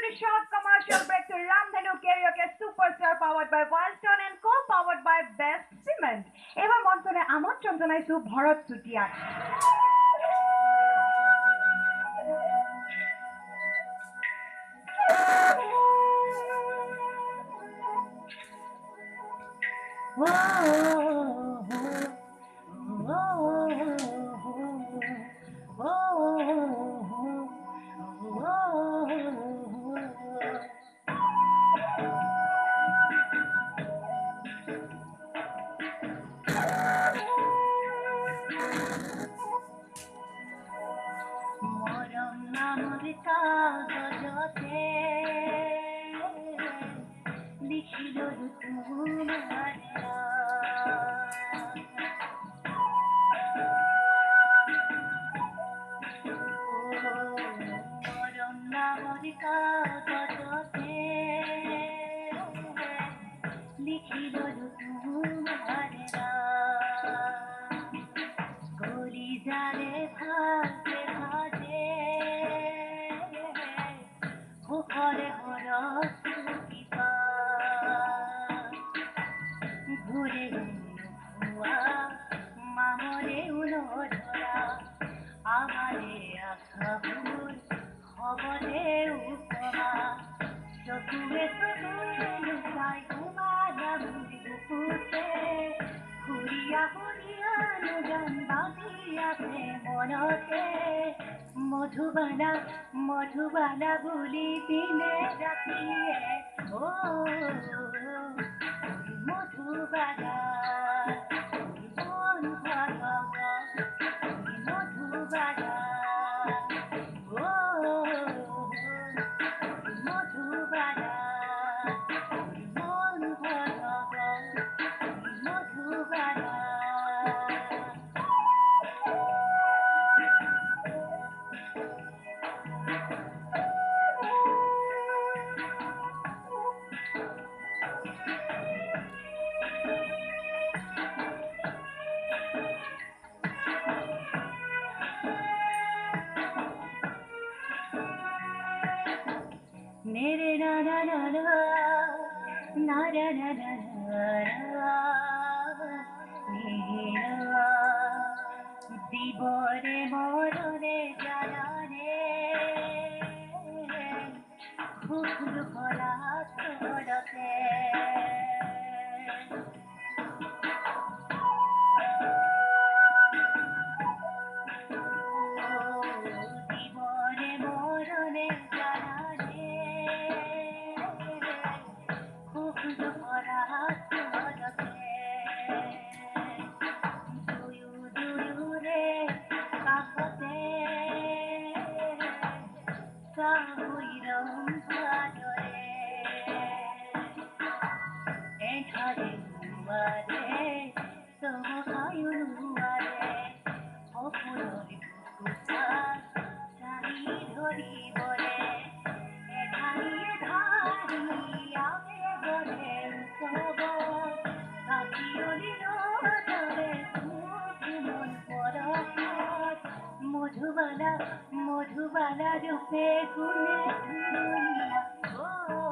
a short commercial break to Ramdhanu Karaoke Superstar powered by Wildstone and co-powered by Best Cement. এবার মঞ্চে আমন্ত্রণ জানাইছো ভরত চুটিয়াক। কাগজতে লিখিল তোমার মরম নামর কাগজতে লিখিল তোমার গলি জালে ভাসে ভাসে ঘরে হরস কিবা ঘুরে ভুয়া মামরে উলধরা আমারে আখা ফুল খবরে উপমা চকুয়ে চকুয়ে লুকাই ঘুমায়া বুকুতে ঘুরিয়া ঘুরিয়া গান বাজিয়াছে মনতে মধুবালা মধুবালা বুলি দিনে রাখিয়ে ও মধুবালা মন ভাগা মধুবালা ও মধুবালা মন ভাগা মধুবালা मेरे ना ना ना ना ना ना ना ना ना দিবরে মরণে জানানে ফুল ভরা ছড়তে দিবরে মরণে জানানে ফুল ভরা ছড়তে সাহুইরম ভাদরে এখানে দুয়ারে সহায়ুয়ারে অপুরই বুকুটা চারি ধরিবরে এখানে ধারি আবে বলে উৎসব কাটিয়লি নদরে মন পরশ মধুবালা মধুবালা রূপে গুণে ধুলিয়া ও